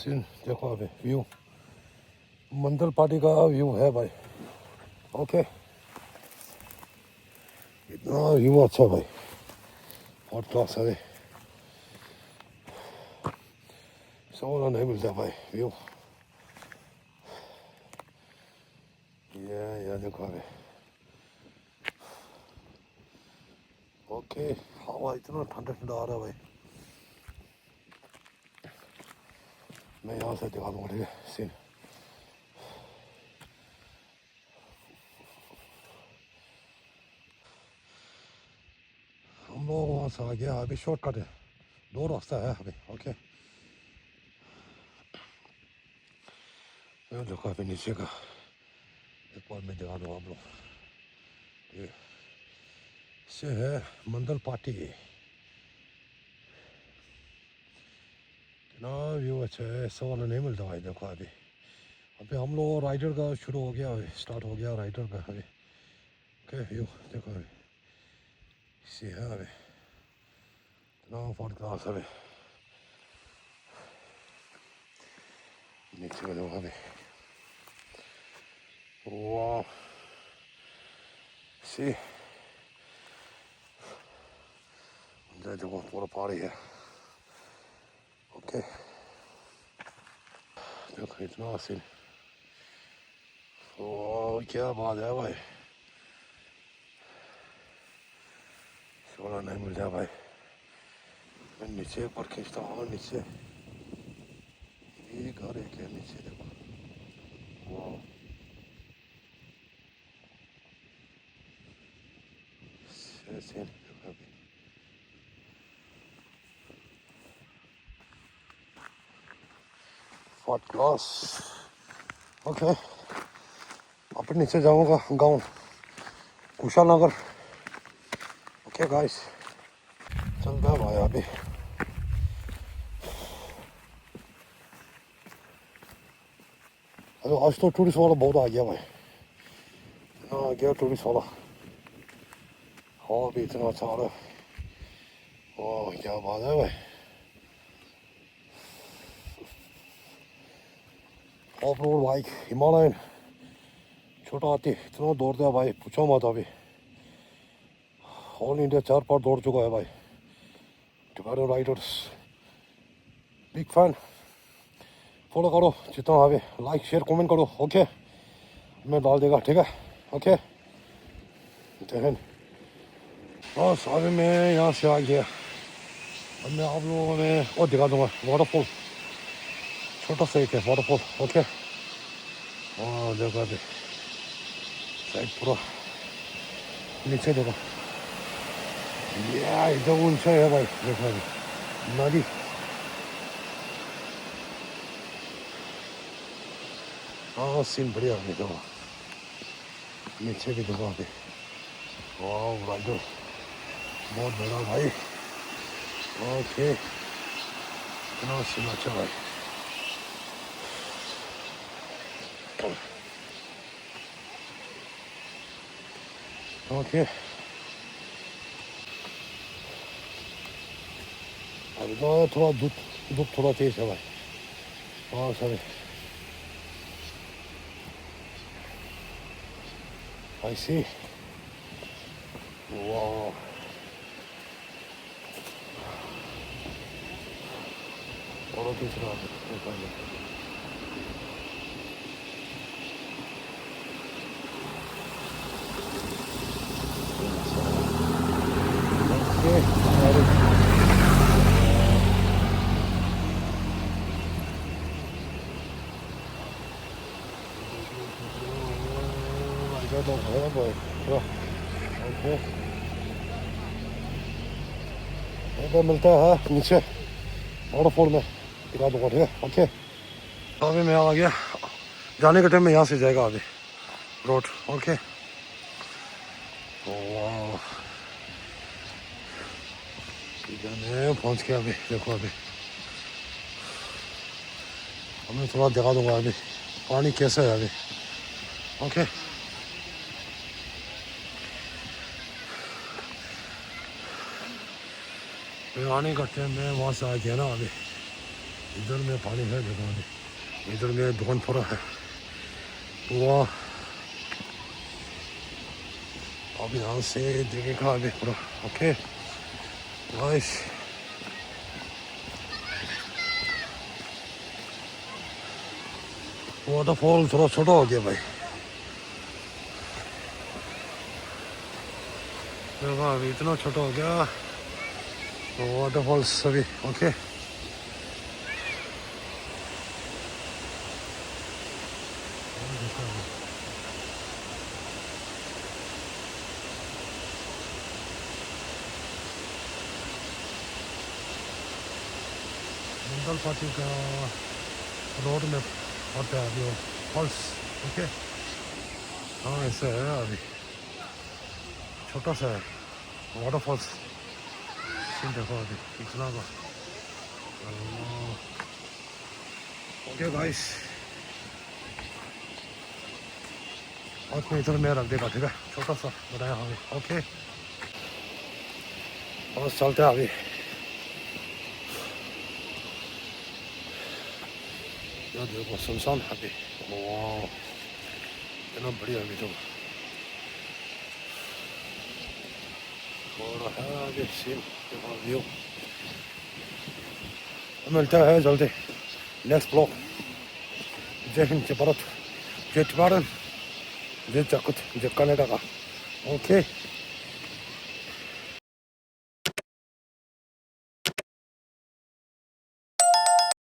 Scene देखो अभी view मंडल party का व्यू है भाई। ओके इतना व्यू अच्छा भाई, बहुत क्लास है। सोना नहीं मिलता भाई व्यू। ये देखो अभी। ओके हवा इतना ठंडा ठंडा आ रहा है भाई। मैं यहाँ से दिखा दूँगा, ठीक है सीन। हम लोग वहाँ से आ गया, अभी शॉर्टकट है, दो रास्ता है अभी। ओके ये देखो अभी नीचे का एक बार मैं दिखा दूँ आप लोग। ये से है मंडल पार्टी ना, व्यू अच्छा है, ऐसा वाला नहीं मिलता भाई। देखो अभी अभी हम लोग राइडर का शुरू हो गया, अभी स्टार्ट हो गया राइडर का अभी। ओके व्यू देखो अभी से है अभी ना, फॉर क्लास अभी नीचे का देखो अभी। वाह सी देखो पूरा पहाड़ी है। ओके देखो इतना सीन, वाह क्या बात है भाई। सोना नहीं मिलता भाई। मैं नीचे पर खींचता हूँ, नीचे ये घर है क्या, नीचे देखो। वाह सीन देखो अभी। First class. ओके अपन नीचे जाऊँगा गाँव कुशाल नगर। ओके गाइस चलता है भाई अभी। अरे आज तो टूरिस्ट वाला बहुत आ गया भाई, इतना आ गया टूरिस्ट वाला। हवा भी इतना अच्छा आ रहा है, वाह क्या बात है भाई। ऑफ रोड बाइक हिमालयन छोटा हाथी इतना दौड़ता है भाई, पूछो मत। अभी ऑल इंडिया 4 पार दौड़ चुका है भाई। टिकाडो राइडर्स बिग फैन, फॉलो करो जितना अभी, लाइक शेयर कमेंट करो। ओके मैं डाल देगा, ठीक है। ओके जय बस अभी मैं यहाँ से आ गया। अब मैं आप लोगों में और दिखा दूँगा वाटरफॉल, छोटा सा एक है वाटरफॉल। ओके और देखो अभी साइड पूरा नीचे देखो, ये इधर ऊंचा है भाई। देखो अभी नदी, हाँ सीन बढ़िया है। देखो नीचे भी देखो अभी, वाह राइडर बहुत बड़ा भाई। ओके इतना सीन अच्छा भाई। ओके अभी तो थोड़ा धूप धूप थोड़ा तेज है भाई। हाँ सर आई सी, वाह और किस रहा है। तो है भाई ओके तो मिलता है नीचे वाटरफॉल में, दिखा दूँगा, ठीक है। ओके अभी मैं आ गया, जाने के टाइम में यहाँ से जाएगा अभी रोड। ओके वाह मैं पहुँच गया अभी। देखो अभी हमें थोड़ा दिखा दूँगा अभी पानी कैसा है अभी। ओके मैं आने का टाइम में वहाँ से आ गया ना अभी। इधर में पानी है देखो अभी, इधर में दुकान पूरा है पूरा। अब यहाँ से देखेगा अभी पूरा। Okay nice. वाटरफॉल थोड़ा छोटा हो गया भाई, देखो अभी इतना छोटा हो गया वाटरफॉल्स अभी। ओके मंडल पार्टी का रोड में होता है जो फॉल्स। ओके हाँ ऐसा है अभी, छोटा सा है वाटरफॉल्स। देखो अभी कितना का। ओके गाइस, और मैं इधर में रख देगा, ठीक है, छोटा सा बनाया हमें। ओके और चलते हैं अभी। यार देखो सुनसान है अभी, वाह इतना बढ़िया अभी तो। और है आगे सीन व्यू। मिलता है जल्दी नेक्स्ट ब्लॉग। जय हिंद, जय भारत, जय तिवारन, जय जगत, जय कनाडा का। ओके।